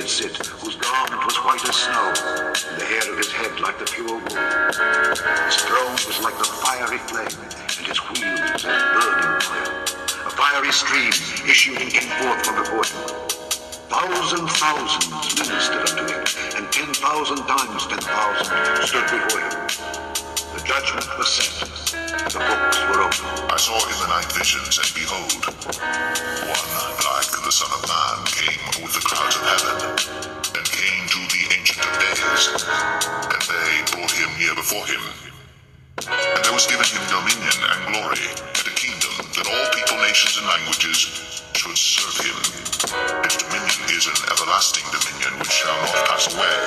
did sit, whose garment was white as snow, and the hair of his head like the pure wool. His throne was like the fiery flame, and his wheels as burning fire. A fiery stream issuing forth from before him. Thousands ministered unto him, and 10,000 times 10,000 stood before him. The judgment was set, the books were opened. I saw in the night visions, and behold, one like the Son of Man came with the clouds of heaven, and came to the Ancient of Days, and they brought him near before him. And there was given him dominion and glory, and a kingdom, that all people, nations, and languages should serve him. His dominion is an everlasting dominion which shall not pass away,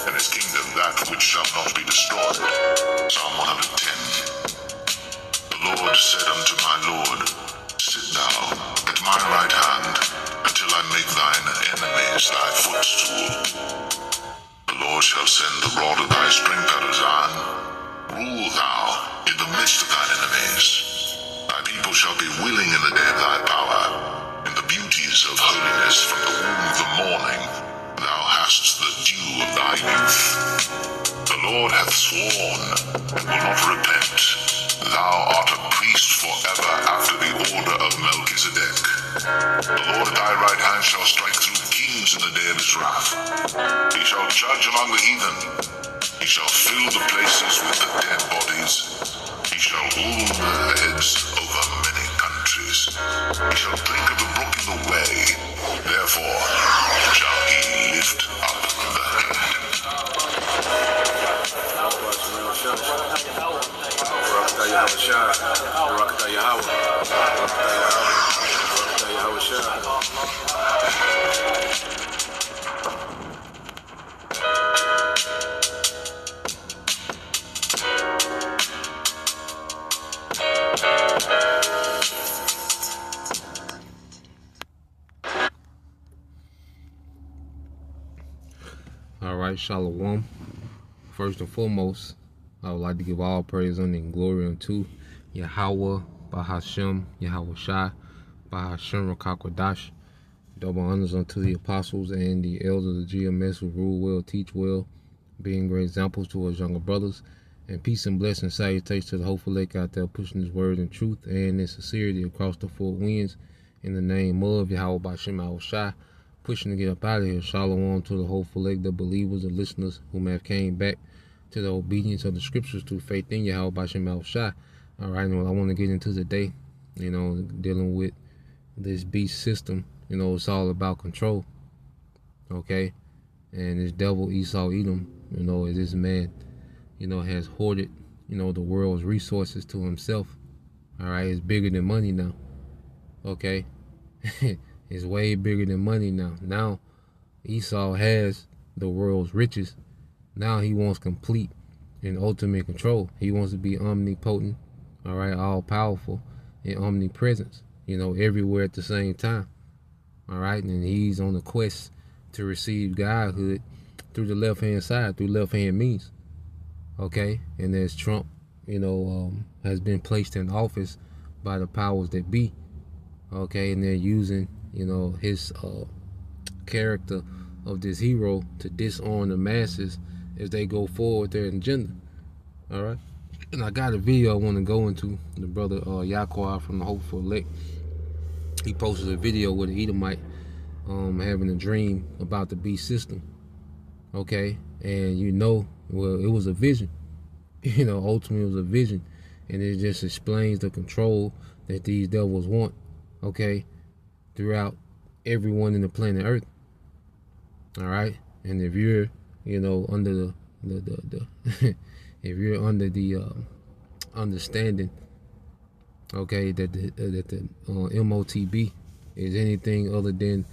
and his kingdom that which shall not be destroyed. Psalm 110. The Lord said unto my Lord, Sit thou at my right hand, until I make thine enemies thy footstool. The Lord shall send the rod of thy strength out of Zion. Rule thou in the midst of thine enemies. Thy people shall be willing in the day of thy power. In the beauties of holiness from the womb of the morning, thou hast the dew of thy youth. The Lord hath sworn, and will not repent. Thou art a priest forever after the order of Melchizedek. The Lord at thy right hand shall strike through kings in the day of his wrath. He shall judge among the heathen. He shall fill the places with the dead bodies. He shall rule the heads over many countries. He shall drink of the brook in the way. Therefore shall he lift up the head. Alright, Shalom. First and foremost, I would like to give all praise and glory unto Yahweh, Bahashem, Yahweh Shai, Bahashem Rakakwadash. Double honors unto the apostles and the elders of the GMS who rule well, teach well, being great examples to us younger brothers. And peace and blessing salutations to the hopeful lake out there pushing his word in truth and in sincerity across the four winds. In the name of Yahweh Bahashem, Yahweh Shai. Pushing to get up out of here. Shalom to the hopeful lake, the believers, the listeners who have came back to the obedience of the scriptures through faith in Yahweh Bashem Al Shai. All right, well, I want to get into today, dealing with this beast system. It's all about control. Okay, and this devil Esau Edom, as this man, has hoarded, the world's resources to himself. All right, it's bigger than money now. Okay. It's way bigger than money now. Now, Esau has the world's riches. Now he wants complete and ultimate control. He wants to be omnipotent, all right, all-powerful, and omnipresent, everywhere at the same time, all right? And he's on the quest to receive godhood through the left-hand side, through left-hand means, okay? And as Trump, has been placed in office by the powers that be, okay? And they're using his character of this hero to disarm the masses as they go forward with their agenda. All right, and I got a video I want to go into. The brother Yaquar from the Hopeful Elect, he posted a video with an Edomite having a dream about the beast system. Okay, and well, it was a vision. Ultimately it was a vision, and it just explains the control that these devils want. Okay, throughout everyone in the planet Earth. All right, and if you're, under the if you're under the understanding, okay, that the MOTB is anything other than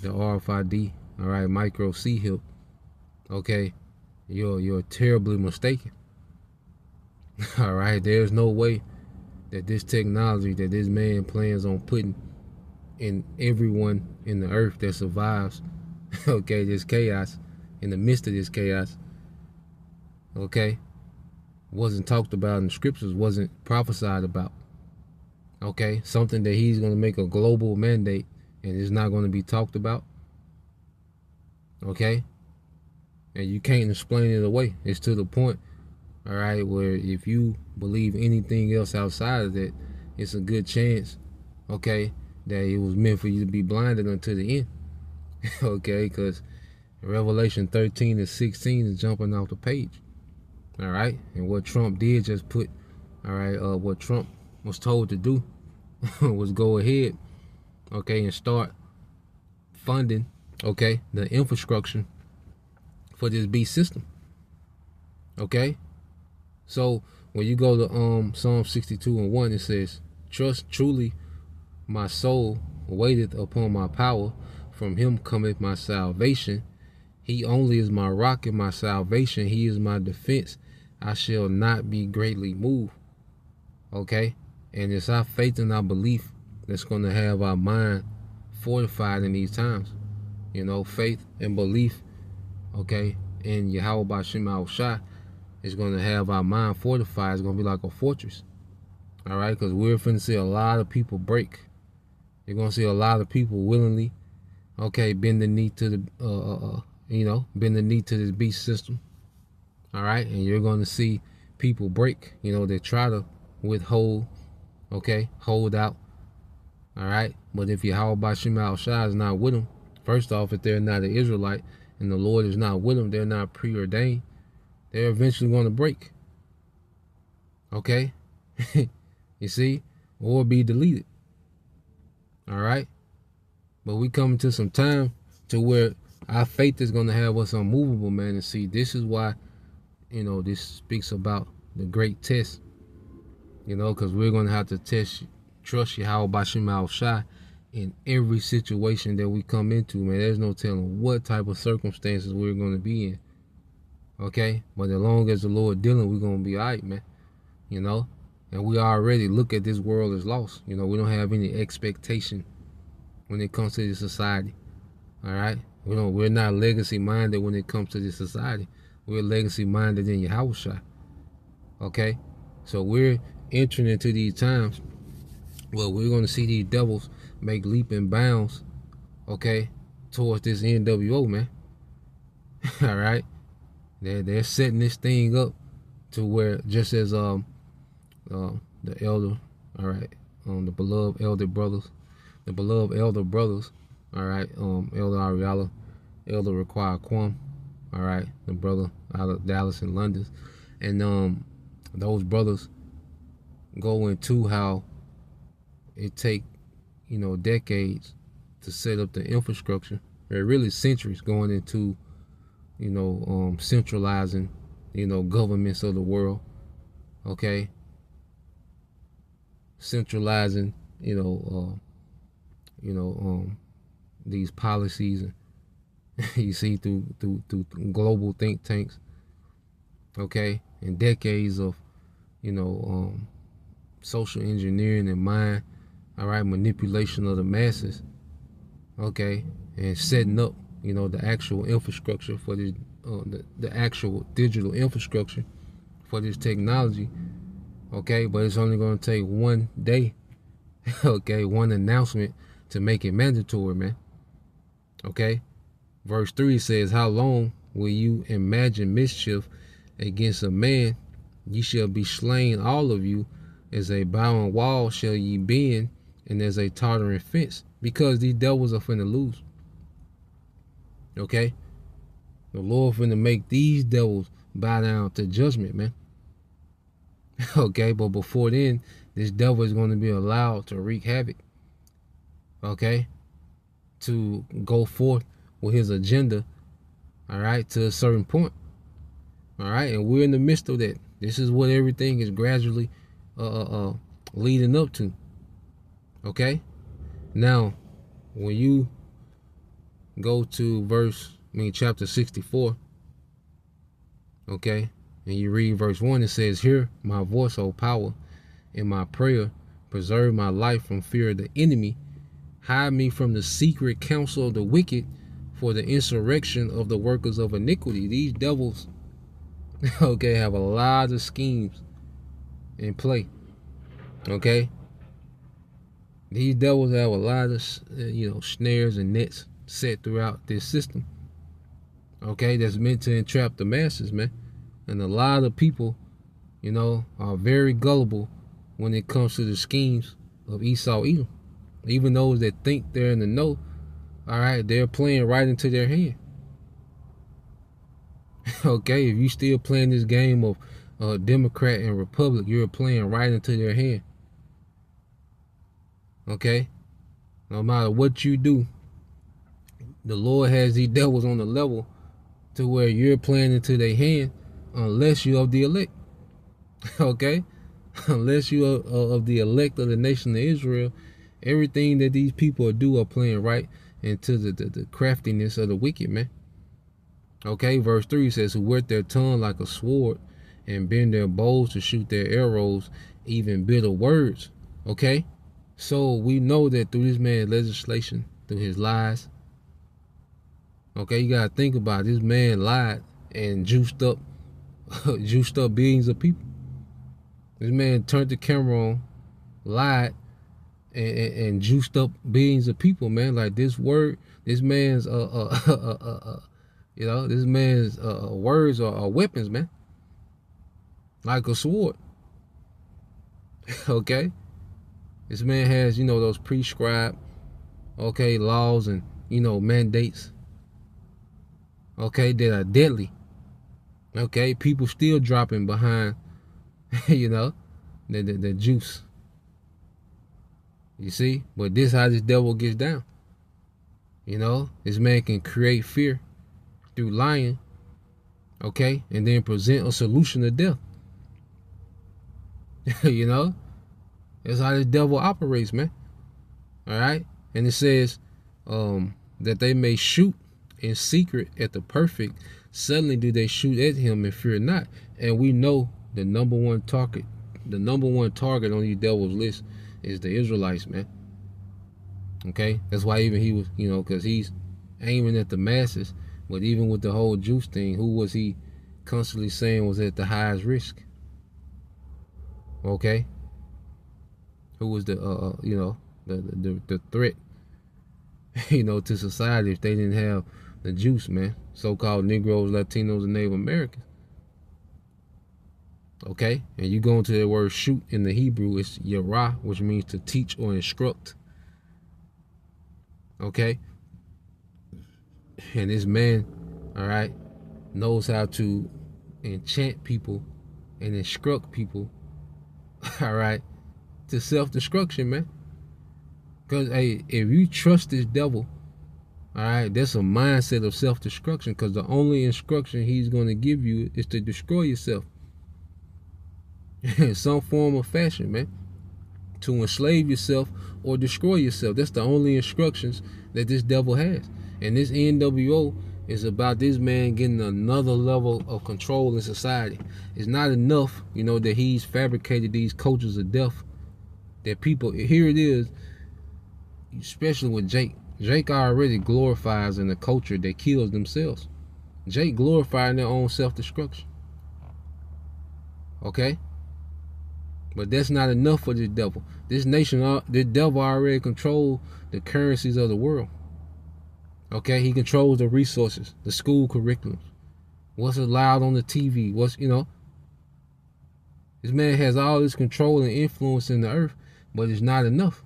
the RFID, all right, micro C-HIP, okay, you're terribly mistaken. All right, there's no way that this technology that this man plans on putting in everyone in the earth that survives, okay, this chaos, in the midst of this chaos, okay, wasn't talked about in the scriptures, wasn't prophesied about, okay, something that he's going to make a global mandate and it's not going to be talked about, Okay? And you can't explain it away. It's to the point, all right, where if you believe anything else outside of that, it's a good chance, okay, that it was meant for you to be blinded until the end. Okay? Because Revelation 13 and 16 is jumping off the page. All right? And what Trump did just put, all right, what Trump was told to do was go ahead, okay, and start funding, okay, the infrastructure for this beast system. Okay? So when you go to Psalm 62 and 1, it says, "Trust truly my soul waiteth upon my power, from him cometh my salvation. He only is my rock and my salvation, he is my defense. I shall not be greatly moved." Okay? And it's our faith and our belief that's going to have our mind fortified in these times. You know, faith and belief, okay, in Yahweh Ba'Shem Yahushua is going to have our mind fortified. It's going to be like a fortress. All right? Because we're finna see a lot of people break. You're going to see a lot of people willingly, okay, bend the knee to the, bend the knee to this beast system. All right? And you're going to see people break. You know, they try to withhold, okay, hold out. All right? But if Yahweh Ba'Shem Yahushua is not with them, first off, if they're not an Israelite and the Lord is not with them, they're not preordained, they're eventually going to break. Okay? You see? Or be deleted. All right? But we come to some time to where our faith is going to have us unmovable, man. And see, this is why, you know, this speaks about the great test. You know, because we're going to have to trust Yahweh Ba'Shem Yahushua in every situation that we come into, man. There's no telling what type of circumstances we're going to be in. Okay? But as long as the Lord dealing, we're going to be all right, man. You know? And we already look at this world as lost. You know, we don't have any expectation when it comes to this society. All right? We're not legacy minded when it comes to this society. We're legacy minded in Yahushua. Okay? So we're entering into these times where we're going to see these devils make leap and bounds, okay, towards this NWO, man. All right? They're setting this thing up to where, just as the elder, all right, the beloved elder brothers, all right, Elder Ariala, Elder Require Kwam, all right, the brother out of Dallas and London, and those brothers go into how it take, you know, decades to set up the infrastructure. There are really centuries going into, you know, centralizing, you know, governments of the world. Okay, centralizing, these policies, and you see through global think tanks. Okay, and decades of, you know, social engineering and mind, all right, manipulation of the masses. Okay, and setting up, you know, the actual infrastructure for this, the actual digital infrastructure for this technology. Okay, but it's only going to take one day, okay, one announcement to make it mandatory, man. Okay, verse 3 says, "How long will you imagine mischief against a man? Ye shall be slain, all of you. As a bowing wall shall ye bend, and as a tottering fence." Because these devils are finna lose. Okay? The Lord finna make these devils bow down to judgment, man. Okay, but before then, this devil is going to be allowed to wreak havoc. Okay? To go forth with his agenda, all right, to a certain point. All right? And we're in the midst of that. This is what everything is gradually leading up to. Okay? Now, when you go to chapter 64, okay, and you read verse 1, it says, "Hear my voice, O power, in my prayer. Preserve my life from fear of the enemy. Hide me from the secret counsel of the wicked, for the insurrection of the workers of iniquity." These devils, okay, have a lot of schemes in play. Okay? These devils have a lot of, snares and nets set throughout this system. Okay, that's meant to entrap the masses, man. And a lot of people, you know, are very gullible when it comes to the schemes of Esau Edom. Even those that think they're in the know, all right, they're playing right into their hand. Okay, if you still playing this game of Democrat and Republic, you're playing right into their hand. Okay, no matter what you do, the Lord has these devils on the level to where you're playing into their hand, unless you're of the elect. Okay, unless you are of the elect of the nation of Israel, everything that these people do are playing right into the craftiness of the wicked, man. Okay, verse 3 says, who whet their tongue like a sword and bend their bows to shoot their arrows, even bitter words. Okay, so we know that through this man's legislation, through his lies, okay, you gotta think about it. This man lied and juiced up billions of people. This man turned the camera on, lied, and juiced up billions of people, man. Like this word, this man's you know, this man's words are weapons, man. Like a sword. Okay? This man has, you know, those prescribed, okay, laws and, you know, mandates, okay, that are deadly. Okay? People still dropping behind, you know, the juice. You see? But this how this devil gets down. You know? This man can create fear through lying, okay, and then present a solution to death. You know, that's how this devil operates, man. All right, and it says that they may shoot in secret at the perfect. Suddenly do they shoot at him and fear not. And we know the number one target on these devils list is the Israelites, man. Okay, that's why even he was, you know, because he's aiming at the masses. But even with the whole juice thing, who was he constantly saying was at the highest risk? Okay, who was the you know, the threat, you know, to society if they didn't have the juice, man? So-called Negroes, Latinos, and Native Americans. Okay, and you go into the word shoot in the Hebrew, it's yarah, which means to teach or instruct. Okay. And this man, all right, knows how to enchant people and instruct people, all right, to self-destruction, man. Because, hey, if you trust this devil, all right, that's a mindset of self-destruction, because the only instruction he's going to give you is to destroy yourself in some form or fashion, man. To enslave yourself or destroy yourself. That's the only instructions that this devil has. And this NWO is about this man getting another level of control in society. It's not enough, you know, that he's fabricated these coaches of death. That people, here it is, especially with Jake. Jake already glorifies in a culture that kills themselves. Jake glorifying their own self-destruction. Okay? But that's not enough for this devil. This devil already controls the currencies of the world. Okay, he controls the resources, the school curriculums, what's allowed on the TV, what's, you know. This man has all this control and influence in the earth, but it's not enough.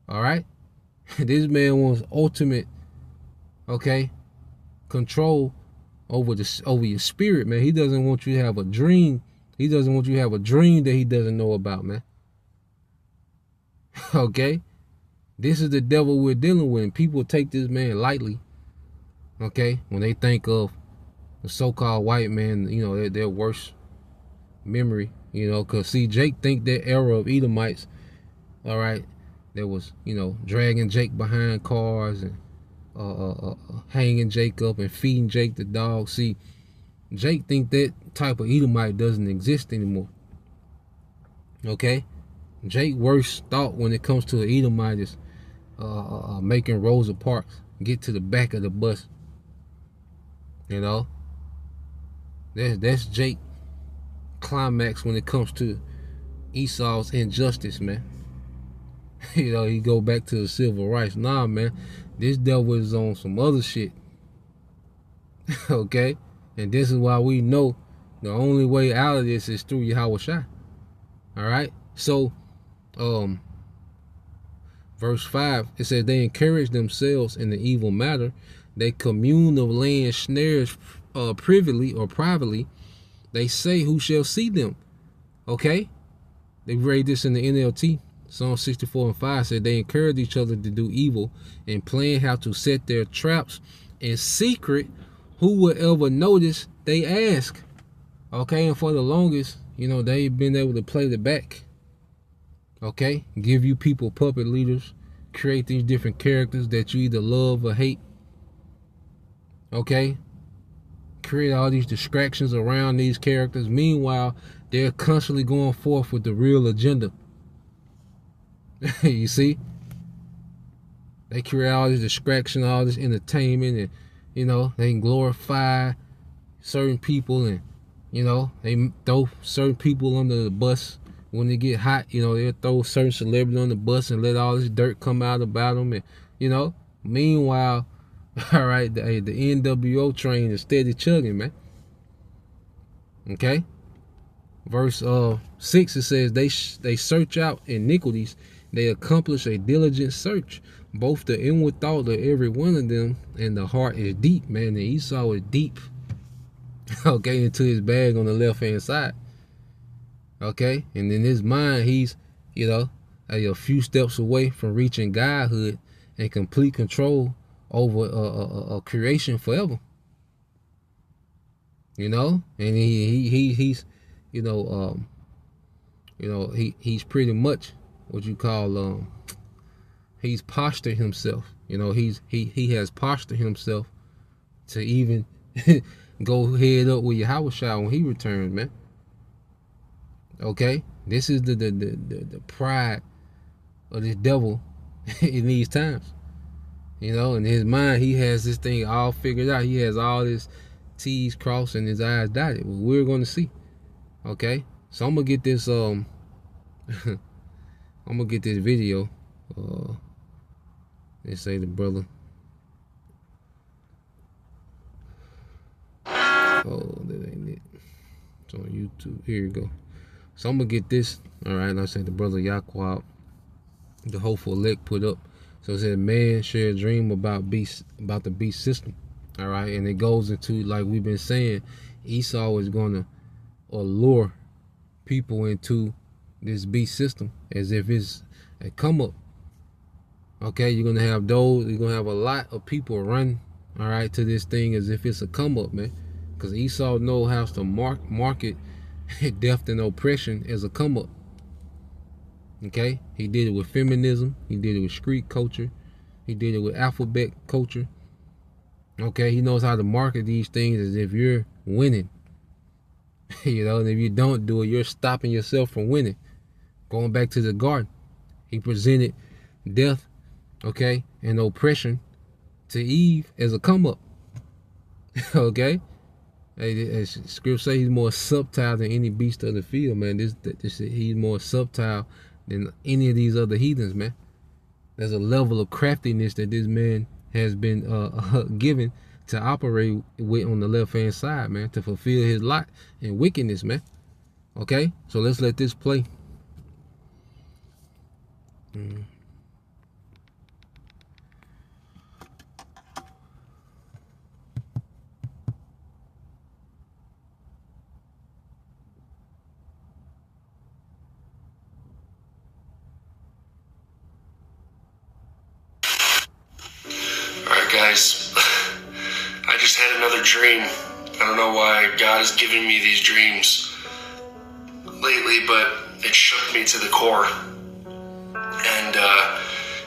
All right? This man wants ultimate, okay, control over your spirit, man. He doesn't want you to have a dream. He doesn't want you to have a dream that he doesn't know about, man. Okay? This is the devil we're dealing with. And people take this man lightly, okay, when they think of the so-called white man, you know, their worst memory, you know, because, see, Jake think that era of Edomites, all right, there was, you know, dragging Jake behind cars and hanging Jake up and feeding Jake the dog. See, Jake think that type of Edomite doesn't exist anymore. Okay? Jake worst thought when it comes to an Edomite is making Rosa Parks get to the back of the bus. You know? That's Jake climax when it comes to Esau's injustice, man. You know, he go back to the civil rights. Nah, man. This devil is on some other shit. Okay? And this is why we know the only way out of this is through Yahweh Shai. Alright? So, verse 5, it says, they encourage themselves in the evil matter. They commune of laying snares privily or privately. They say, who shall see them? Okay? They read this in the NLT. Psalm 64:5 said they encourage each other to do evil and plan how to set their traps in secret. Who will ever notice? They ask. Okay, and for the longest, they've been able to play the back. Okay, give you people puppet leaders, create these different characters that you either love or hate. Okay, create all these distractions around these characters. Meanwhile, they're constantly going forth with the real agenda. You see, they create all this distraction, all this entertainment, and they can glorify certain people, and they throw certain people under the bus when they get hot. They'll throw certain celebrity on the bus and let all this dirt come out about them, and meanwhile, all right, the NWO train is steady chugging, man. Okay, verse 6, it says they search out iniquities. They accomplish a diligent search, both the inward thought of every one of them, and the heart is deep, man. The Esau is deep, okay, into his bag on the left-hand side, okay? And in his mind, he's, a few steps away from reaching godhood and complete control over a creation forever, and he's he's pretty much what you call he's postured himself. He has postured himself to even go head up with Yahweh Shai when he returns, man. Okay, this is the pride of this devil in these times. In his mind, he has this thing all figured out. He has all his T's crossed and his I's dotted. Well, we're going to see. Okay, so I'm gonna get this I'm gonna get this video. Let's say the brother. Oh, that ain't it. It's on YouTube. Here you go. So I'm gonna get this. All right, and I say the brother Yaquab, the hopeful elect, put up. So it said, man share a dream about the beast system. All right, and it goes into, like we've been saying, Esau is gonna allure people into this beast system as if it's a come up. Okay, you're gonna have a lot of people run, all right, to this thing as if it's a come up, man. Because Esau knows how to market death and oppression as a come up. Okay, he did it with feminism, he did it with street culture, he did it with alphabet culture. Okay, he knows how to market these things as if you're winning. And if you don't do it, you're stopping yourself from winning. Going back to the garden, he presented death, okay, and oppression to Eve as a come up. Okay, as scripture say, he's more subtle than any beast of the field, man. He's more subtle than any of these other heathens, man. There's a level of craftiness that this man has been given to operate with on the left-hand side, man, to fulfill his lot in wickedness, man. Okay, so let's let this play. Alright guys, I just had another dream. I don't know why God is giving me these dreams lately, but it shook me to the core. And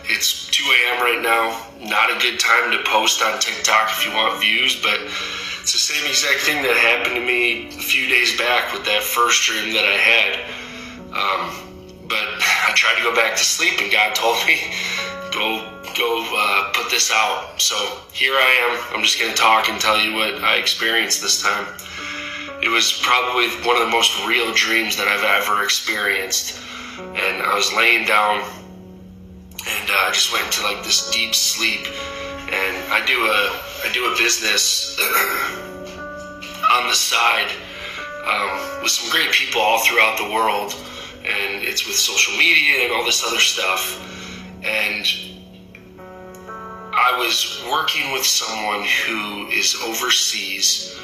it's 2 a.m. right now. Not a good time to post on TikTok if you want views, but it's the same exact thing that happened to me a few days back with that first dream that I had. But I tried to go back to sleep and God told me, go put this out. So here I am. I'm just going to talk and tell you what I experienced this time. It was probably one of the most real dreams that I've ever experienced. And I was laying down and I just went into like this deep sleep. And I do a business on the side with some great people all throughout the world, and it's with social media and all this other stuff. And I was working with someone who is overseas,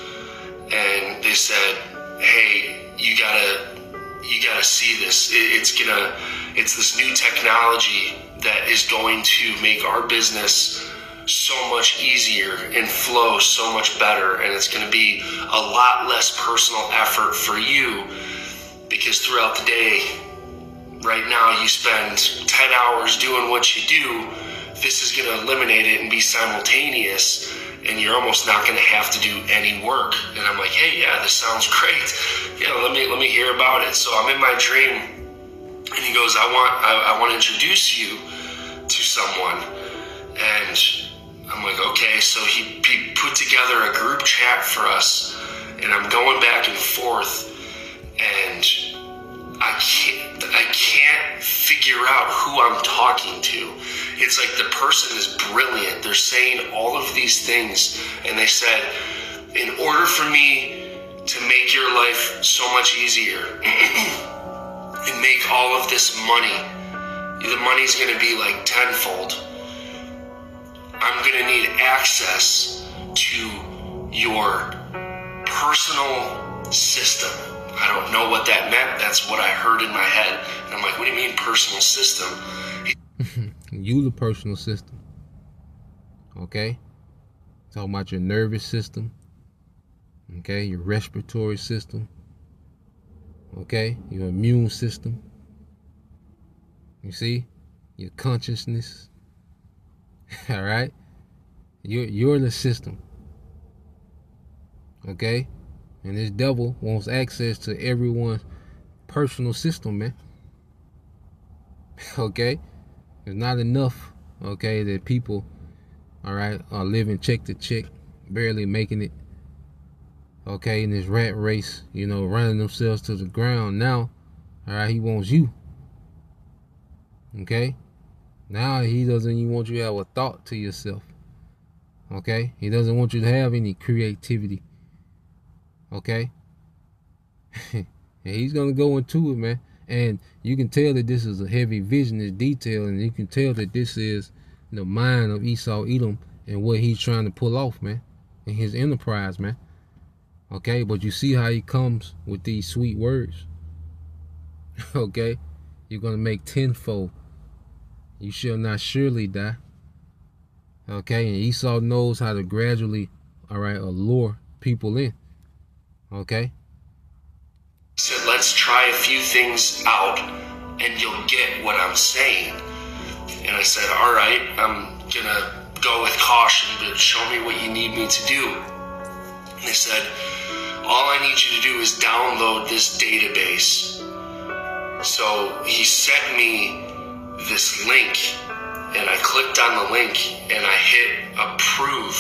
and they said, "Hey, you gotta see this. It's this new technology that is going to make our business so much easier and flow so much better, and it's going to be a lot less personal effort for you, because throughout the day, right now, you spend 10 hours doing what you do. This is going to eliminate it and be simultaneous, and you're almost not going to have to do any work." And I'm like, "Hey, yeah, this sounds great. Yeah, let me hear about it." So I'm in my dream, and he goes, I want to introduce you to someone." And I'm like, "Okay." So he put together a group chat for us, and I'm going back and forth, and I can't figure out who I'm talking to. It's like the person is brilliant. They're saying all of these things, and they said, "In order for me to make your life so much easier and make all of this money, the money's going to be like tenfold. I'm going to need access to your personal system." I don't know what that meant. That's what I heard in my head. And I'm like, "What do you mean personal system?" You the personal system. Okay? Talking about your nervous system. Okay? Your respiratory system. Okay? Your immune system. You see? Your consciousness. All right? You're the system. Okay? And this devil wants access to everyone's personal system, man. Okay? It's not enough, okay, that people, all right, are living check to check, barely making it, okay, in this rat race, you know, running themselves to the ground. Now, all right, he wants you. Okay? Now he doesn't even want you to have a thought to yourself. Okay? He doesn't want you to have any creativity. Okay? And he's gonna go into it, man. And you can tell that this is a heavy vision, this detail, and you can tell that this is the mind of Esau Edom and what he's trying to pull off, man, in his enterprise, man. Okay, but you see how he comes with these sweet words. Okay? You're gonna make tenfold. You shall not surely die. Okay, and Esau knows how to gradually, all right, allure people in. Okay? He said, "Let's try a few things out and you'll get what I'm saying." And I said, "All right, I'm gonna go with caution, but show me what you need me to do." And they said, "All I need you to do is download this database." So he sent me this link, and I clicked on the link and I hit approve,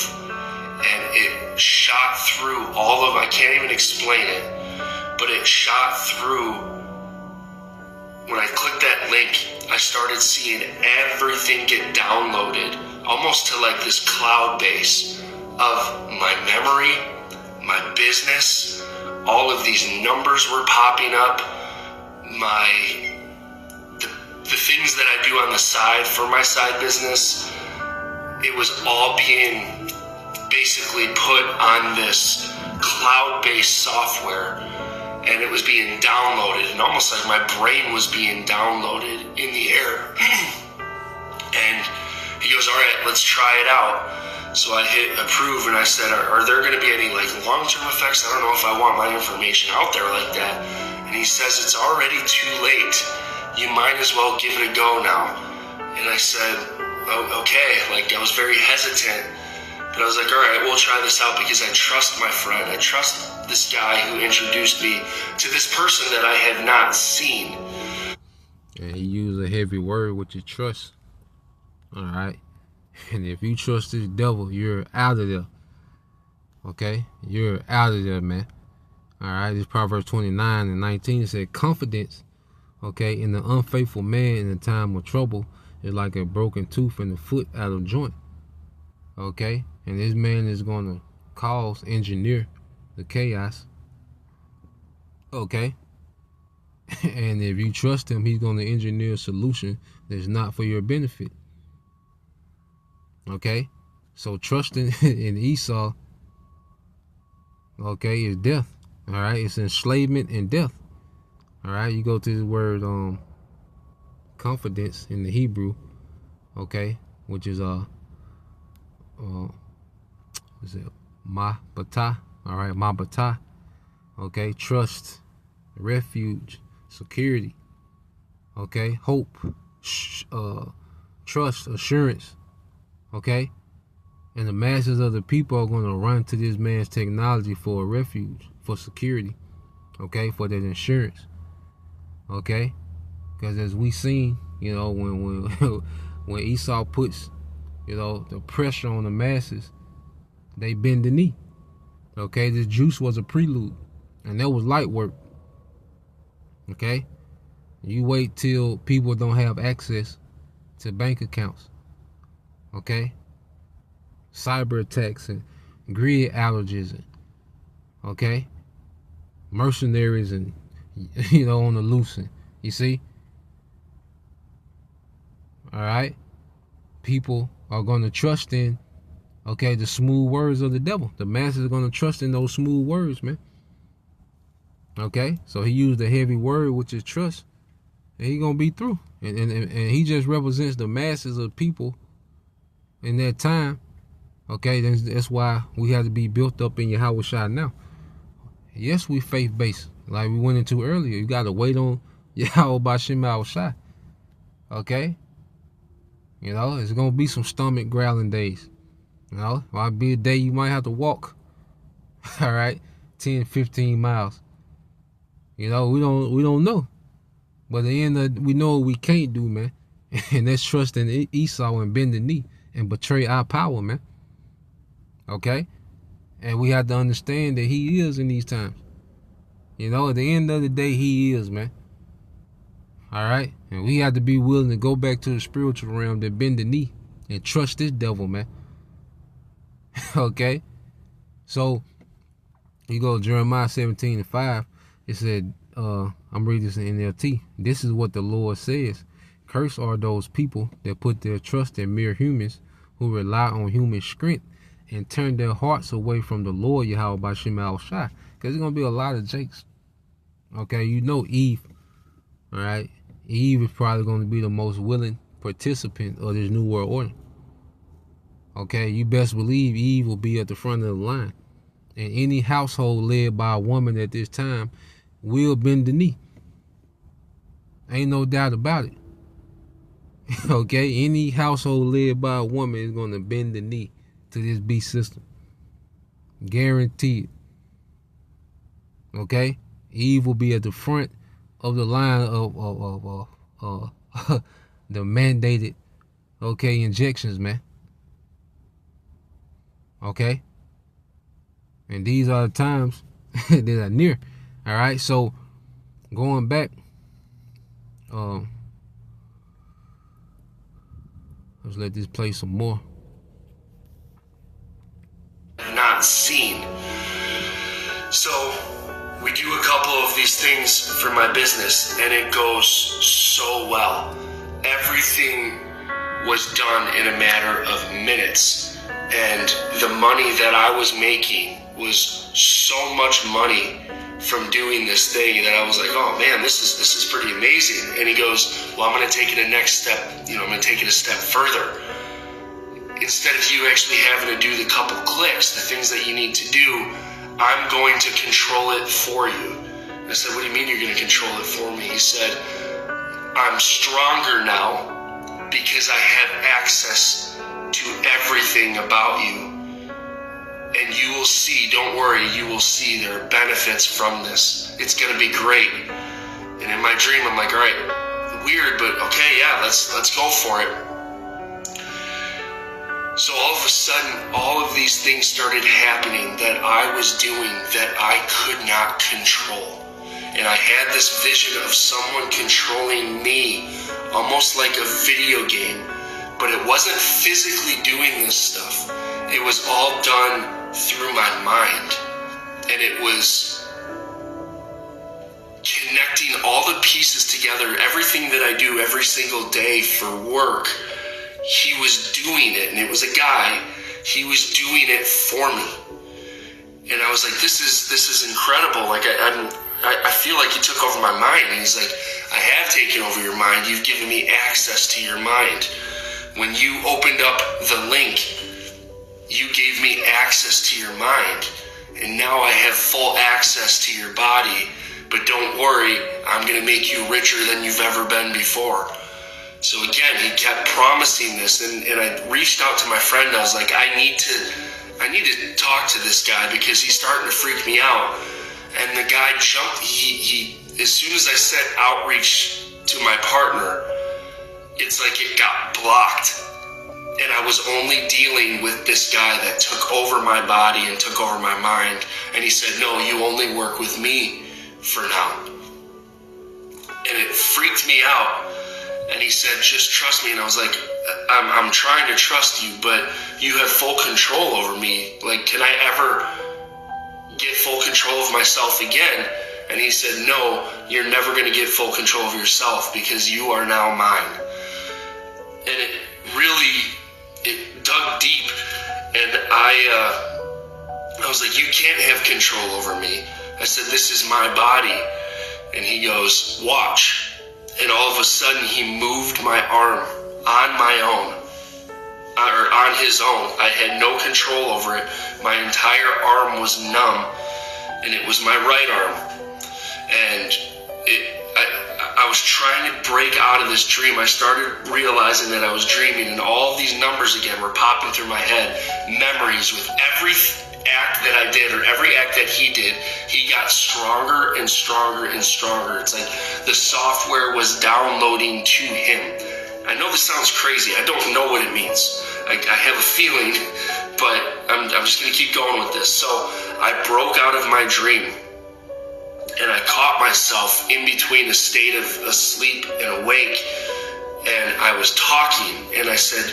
and it shot through all of, I can't even explain it, but it shot through. When I clicked that link, I started seeing everything get downloaded, almost to like this cloud base of my memory, my business. All of these numbers were popping up. The things that I do on the side for my side business, it was all being basically put on this cloud-based software, and it was being downloaded, and almost like my brain was being downloaded in the air. And he goes, "All right, let's try it out." So I hit approve, and I said, are there going to be any like long-term effects? I don't know if I want my information out there like that. And he says, "It's already too late. You might as well give it a go now." And I said, "Oh, okay." Like, I was very hesitant, but I was like, "All right, we'll try this out because I trust my friend. I trust this guy who introduced me to this person that I had not seen." And he used a heavy word, which is trust. All right. And if you trust this devil, you're out of there. Okay? You're out of there, man. All right. This Proverbs 29:19 said, "Confidence, okay, in the unfaithful man in the time of trouble is like a broken tooth and a foot out of joint." Okay? And this man is going to engineer the chaos. Okay? And if you trust him, he's going to engineer a solution that's not for your benefit. Okay? So trusting in Esau, okay, is death. All right? It's enslavement and death. All right? You go to the word confidence in the Hebrew, okay, which is is it ma-bata? All right, ma-bata. Okay, trust, refuge, security. Okay, hope, trust, assurance. Okay, and the masses of the people are going to run to this man's technology for a refuge, for security. Okay, for that insurance. Okay, because as we seen, you know, when Esau puts, you know, the pressure on the masses, they bend the knee. Okay, this juice was a prelude, and that was light work. Okay, you wait till people don't have access to bank accounts. Okay, cyber attacks and grid outages, and okay, mercenaries and, you know, on the loose. And you see, all right, people are going to trust in, okay, the smooth words of the devil. The masses are going to trust in those smooth words, man. Okay, so he used a heavy word, which is trust, and he's going to be through. And he just represents the masses of people in that time. Okay, that's why we have to be built up in Yahawashi now. Yes, we faith-based, like we went into earlier. You got to wait on Yahawashi. Okay? You know, it's going to be some stomach growling days. You know, might be a day you might have to walk, all right, 10, 15 miles. You know, we don't know. But at the end we know what we can't do, man. And that's trust in Esau and bend the knee and betray our power, man. Okay? And we have to understand that he is in these times. You know, at the end of the day, he is, man. All right? And we have to be willing to go back to the spiritual realm, to bend the knee and trust this devil, man. Okay? So, you go to Jeremiah 17:5. It said, I'm reading this in NLT. This is what the Lord says. Cursed are those people that put their trust in mere humans, who rely on human strength and turn their hearts away from the Lord Yahawashi. Because there's going to be a lot of Jakes. Okay, you know Eve. All right? Eve is probably going to be the most willing participant of this new world order. Okay, you best believe Eve will be at the front of the line. And any household led by a woman at this time will bend the knee. Ain't no doubt about it. Okay, any household led by a woman is going to bend the knee to this beast system. Guaranteed. Okay? Eve will be at the front of the line of the mandated, okay, injections, man. Okay? And these are the times that are near. All right? So, going back, let's let this play some more. Not seen. So we do a couple of these things for my business, and it goes so well. Everything was done in a matter of minutes, and the money that I was making was so much money from doing this thing that I was like, oh man, this is pretty amazing. And he goes, well, I'm going to take it a next step. You know, I'm going to take it a step further. Instead of you actually having to do the couple clicks, the things that you need to do, I'm going to control it for you. And I said, what do you mean you're going to control it for me? He said, I'm stronger now because I have access to everything about you. And you will see, don't worry, you will see there are benefits from this. It's going to be great. And in my dream, I'm like, all right, weird, but okay, yeah, let's go for it. So all of a sudden, all of these things started happening that I was doing that I could not control. And I had this vision of someone controlling me, almost like a video game, but it wasn't physically doing this stuff. It was all done through my mind. And it was connecting all the pieces together. Everything that I do every single day for work, he was doing it. And it was a guy, he was doing it for me. And I was like, this is incredible. Like, I feel like he took over my mind. And he's like, I have taken over your mind. You've given me access to your mind. When you opened up the link, you gave me access to your mind. And now I have full access to your body. But don't worry, I'm going to make you richer than you've ever been before. So again, he kept promising this. And I reached out to my friend. I was like, I need to talk to this guy because he's starting to freak me out. And the guy jumped. He as soon as I said outreach to my partner, it's like it got blocked. And I was only dealing with this guy that took over my body and took over my mind. And he said, no, you only work with me for now. And it freaked me out. And he said, just trust me. And I was like, I'm trying to trust you, but you have full control over me. Like, can I ever get full control of myself again? And he said, no, you're never going to get full control of yourself because you are now mine. And it really, it dug deep. And I was like, you can't have control over me. I said, this is my body. And he goes, watch. And all of a sudden he moved my arm on my own, or on his own. I had no control over it. My entire arm was numb, and it was my right arm. And I was trying to break out of this dream. I started realizing that I was dreaming, and all these numbers again were popping through my head. Memories with every act that I did, or every act that he did, he got stronger and stronger and stronger. It's like the software was downloading to him. I know this sounds crazy. I don't know what it means. I have a feeling, but I'm just going to keep going with this. So I broke out of my dream, and I caught myself in between a state of asleep and awake, and I was talking, and I said,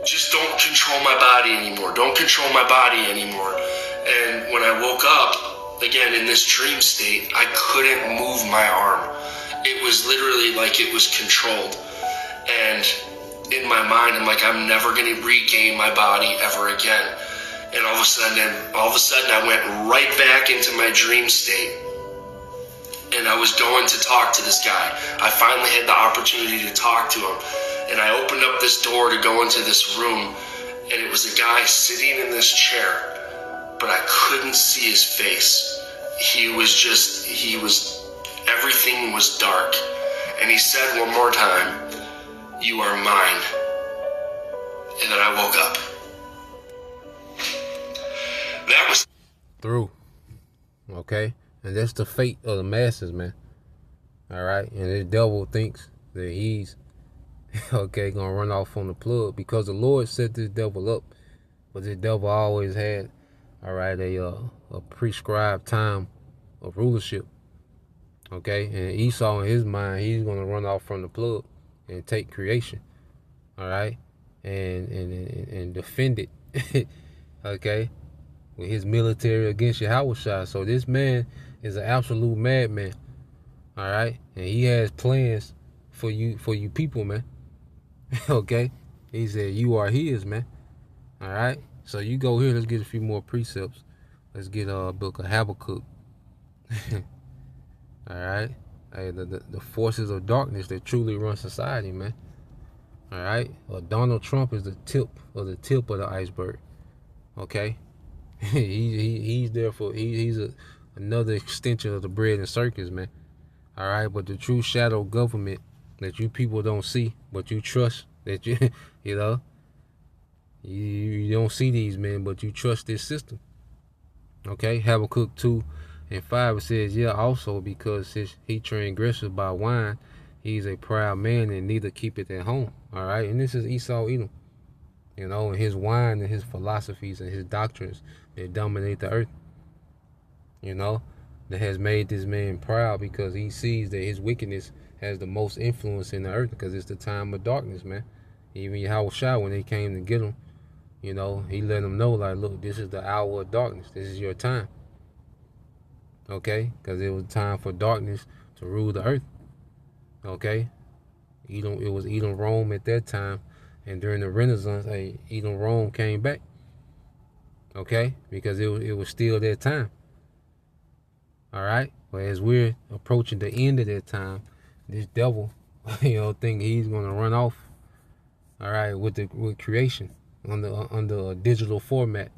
just don't control my body anymore. Don't control my body anymore. And when I woke up, again, in this dream state, I couldn't move my arm. It was literally like it was controlled. And in my mind, I'm like, I'm never going to regain my body ever again. And all of a sudden, I went right back into my dream state. And I was going to talk to this guy. I finally had the opportunity to talk to him. And I opened up this door to go into this room, and it was a guy sitting in this chair, but I couldn't see his face. Everything was dark. And he said one more time, you are mine. And then I woke up. That was through. Okay? And that's the fate of the masses, man. Alright? And the devil thinks that he's okay, gonna run off on the plug because the Lord set this devil up. But this devil always had, alright, a prescribed time of rulership. Okay? And Esau in his mind, he's gonna run off from the plug and take creation. Alright? And defend it. Okay? With his military against Yahushua. So this man is an absolute madman. Alright? And he has plans for you people, man. Okay? He said, you are his, man. Alright? So you go here, let's get a few more precepts. Let's get a book of Habakkuk. Alright? Hey, the forces of darkness that truly run society, man. Alright? Donald Trump is the tip of the iceberg. Okay? he's there for he's another extension of the bread and circus, man. All right, but the true shadow government that you people don't see, but you trust, that you you don't see these men, but you trust this system. Okay, Habakkuk 2:5 it says, yeah, also because he transgresseth by wine, he's a proud man and neither keepeth at home. All right, and this is Esau Edom. And his wine and his philosophies and his doctrines that dominate the earth. That has made this man proud because he sees that his wickedness has the most influence in the earth because it's the time of darkness, man. Even Yahweh Shai, when they came to get him, you know, he let them know, like, look, this is the hour of darkness. This is your time. Okay? Because it was time for darkness to rule the earth. Okay? It was Edom, Rome at that time. And during the Renaissance, Edom, Rome came back. Okay? Because it was still that time. All right? But as we're approaching the end of that time, this devil, you know, think he's going to run off, all right, with creation under a digital format.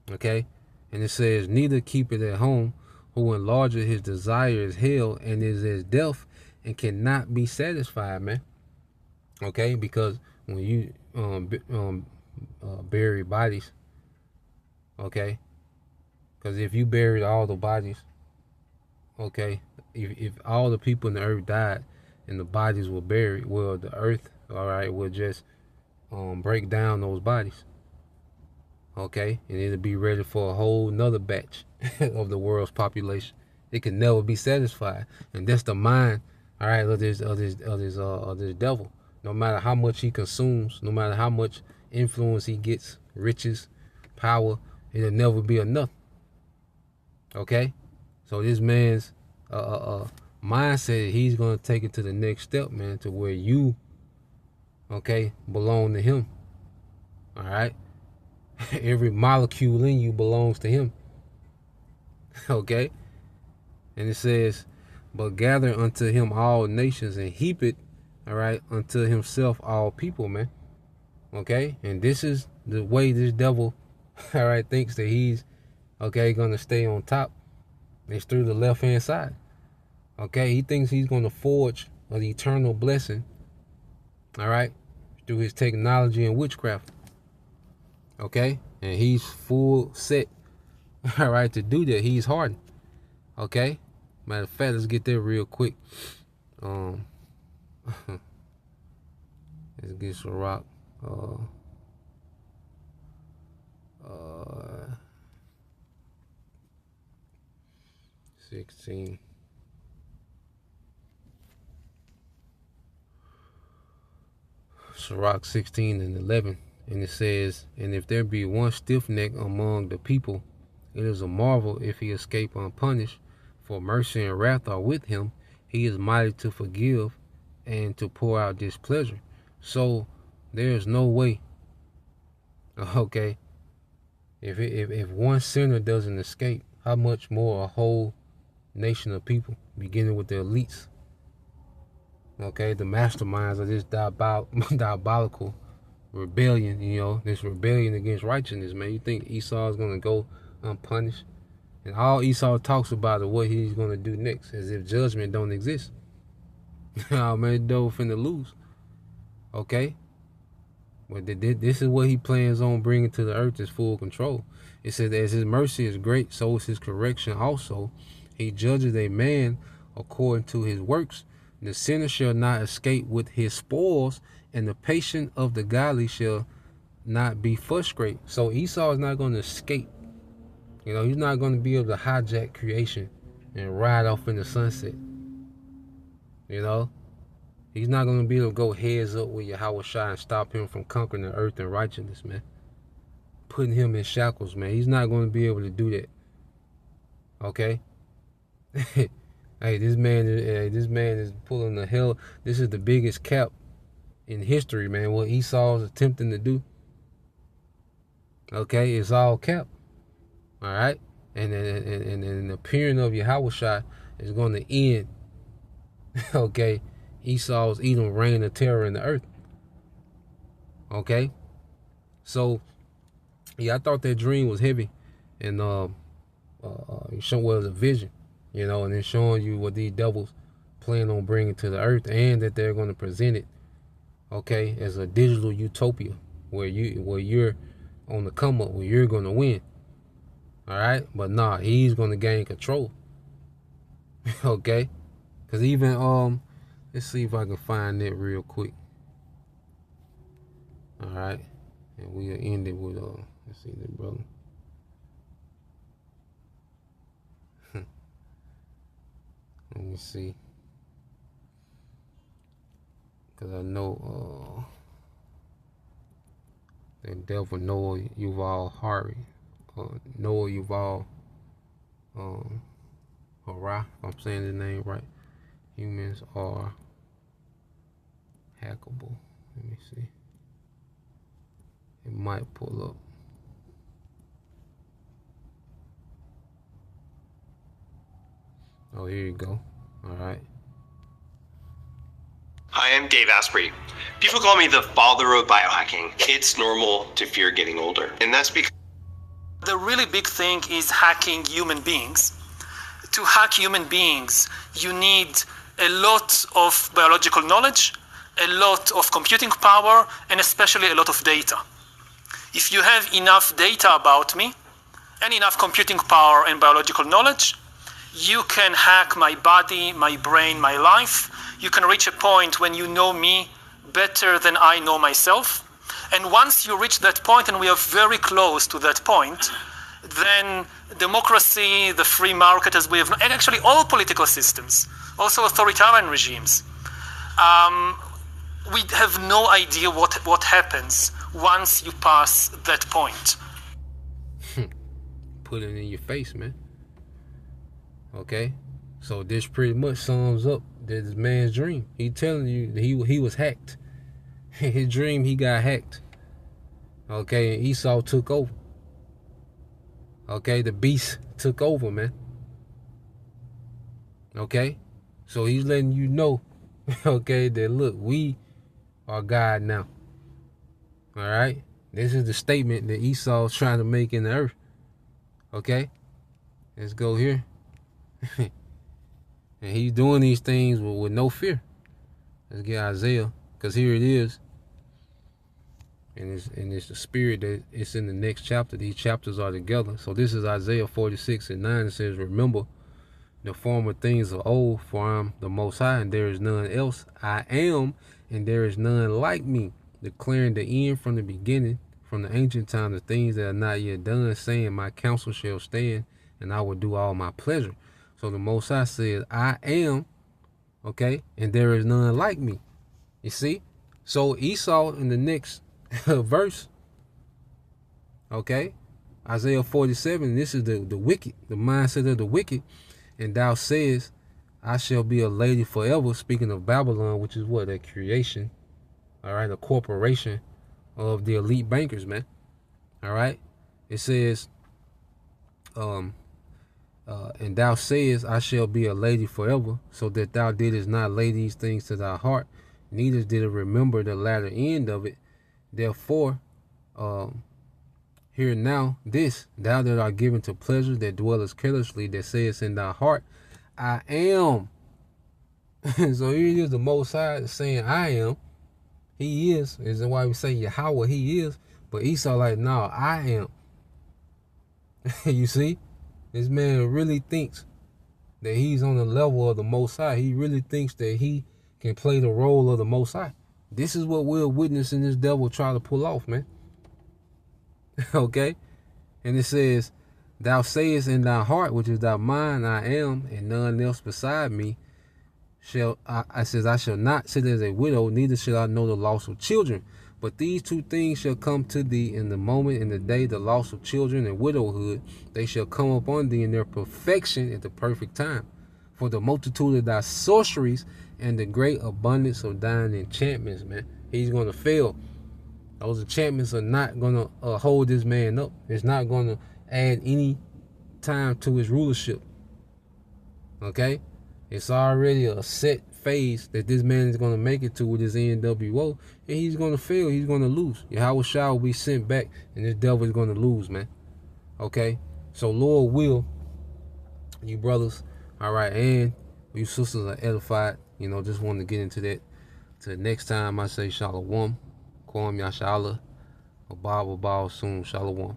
Okay? And it says, neither keep it at home, who enlarges his desire is hell and is as death and cannot be satisfied, man. Okay? Because when you bury bodies, okay? Because if you buried all the bodies, okay, if all the people in the earth died and the bodies were buried, well, the earth, all right, will just break down those bodies. Okay, and it'll be ready for a whole nother batch of the world's population. It can never be satisfied, and that's the mind, all right, of this devil. No matter how much he consumes, no matter how much influence he gets, riches, power, it'll never be enough. Okay, so this man's mindset, he's gonna take it to the next step, man, to where you, okay, belong to him. All right. Every molecule in you belongs to him. Okay? And it says, but gather unto him all nations and heap it, all right, unto himself all people, man. Okay? And this is the way this devil, all right, thinks that he's, okay, going to stay on top. It's through the left-hand side. Okay? He thinks he's going to forge an eternal blessing, all right, through his technology and witchcraft. Okay, and he's full set, all right, to do that. He's hardened. Okay, matter of fact, let's get there real quick. Let's get Sirach. 16. Sirach 16 and 11. And it says, and if there be one stiff neck among the people, it is a marvel if he escape unpunished, for mercy and wrath are with him. He is mighty to forgive and to pour out displeasure. So there is no way, okay, if one sinner doesn't escape, how much more a whole nation of people, beginning with the elites, okay, the masterminds of this diabolical rebellion, you know, this rebellion against righteousness, man. You think Esau is going to go unpunished? And all Esau talks about is what he's going to do next, as if judgment don't exist. Oh, man, Doe finna lose. Okay? But this is what he plans on bringing to the earth, is full control. It says, as his mercy is great, so is his correction also. He judges a man according to his works. The sinner shall not escape with his spoils, and the patient of the godly shall not be frustrated. So Esau is not going to escape. You know, he's not going to be able to hijack creation and ride off in the sunset. You know, he's not going to be able to go heads up with Yahweh Shai and stop him from conquering the earth in righteousness, man. Putting him in shackles, man. He's not going to be able to do that. Okay? Hey, this man is pulling the hell. This is the biggest cap in history, man. What Esau is attempting to do. Okay, it's all cap. All right, and the appearing of Yahweh Shai is going to end. Okay, Esau's Edom reign of terror in the earth. Okay, so yeah, I thought that dream was heavy, and it was a vision, you know, and then showing you what these devils plan on bringing to the earth, and that they're going to present it, okay, as a digital utopia where you're on the come up, where you're going to win. All right, but nah, he's going to gain control. Okay, because even let's see if I can find that real quick. All right, and we'll end it with let's see that, brother. Let me see, because I know and death of Noah Yuval Harari. Noah Yuval Harari, if I'm saying the name right. Humans are hackable. Let me see. It might pull up. Oh, here you go. All right. Hi, I'm Dave Asprey. People call me the father of biohacking. It's normal to fear getting older, and that's because the really big thing is hacking human beings. To hack human beings, you need a lot of biological knowledge, a lot of computing power, and especially a lot of data. If you have enough data about me, and enough computing power and biological knowledge, you can hack my body, my brain, my life. You can reach a point when you know me better than I know myself. And once you reach that point, and we are very close to that point, then democracy, the free market as we have, and actually all political systems, also authoritarian regimes, we have no idea what happens once you pass that point. Put it in your face, man. Okay? So this pretty much sums up this man's dream. He telling you that he was hacked. His dream, he got hacked. Okay, and Esau took over. Okay, the beast took over, man. Okay? So he's letting you know, okay, that look, we are God now. Alright? This is the statement that Esau's trying to make in the earth. Okay? Let's go here. And he's doing these things with no fear. Let's get Isaiah, because here it is. And it's the spirit that it's in the next chapter. These chapters are together. So this is Isaiah 46:9. It says, remember the former things of old, for I am the Most High, and there is none else. I am, and there is none like me, declaring the end from the beginning, from the ancient time, the things that are not yet done, saying, my counsel shall stand, and I will do all my pleasure. So the Most High says, I am, okay, and there is none like me. You see? So Esau in the next verse, okay, Isaiah 47, this is the wicked, the mindset of the wicked. And thou sayest, I shall be a lady forever, speaking of Babylon, which is what? A creation, all right, a corporation of the elite bankers, man. All right, it says, and thou sayest, I shall be a lady forever, so that thou didst not lay these things to thy heart, neither did it remember the latter end of it. Therefore, hear now this, thou that art given to pleasure, that dwellest carelessly, that sayest in thy heart, I am. So here it is, the Most High saying, I am. He is. Is why we say Yahweh, he is. But Esau like, no, I am. You see? This man really thinks that he's on the level of the Most High. He really thinks that he can play the role of the Most High. This is what we're witnessing this devil try to pull off, man. Okay? And it says, thou sayest in thy heart, which is thy mind, I am, and none else beside me. I shall not sit as a widow, neither shall I know the loss of children. But these two things shall come to thee in the moment, in the day, the loss of children and widowhood. They shall come upon thee in their perfection at the perfect time. For the multitude of thy sorceries and the great abundance of thine enchantments, man. He's going to fail. Those enchantments are not going to hold this man up. It's not going to add any time to his rulership. Okay? It's already a set phase that this man is going to make it to with his NWO, and he's going to fail. He's going to lose. Yahweh Shah will be sent back, and this devil is going to lose, man. Okay? So, Lord will, you brothers, all right, and you sisters are edified. You know, just wanted to get into that. Till next time, I say Shalom. Kwam Yashala. Abba soon. Shalom.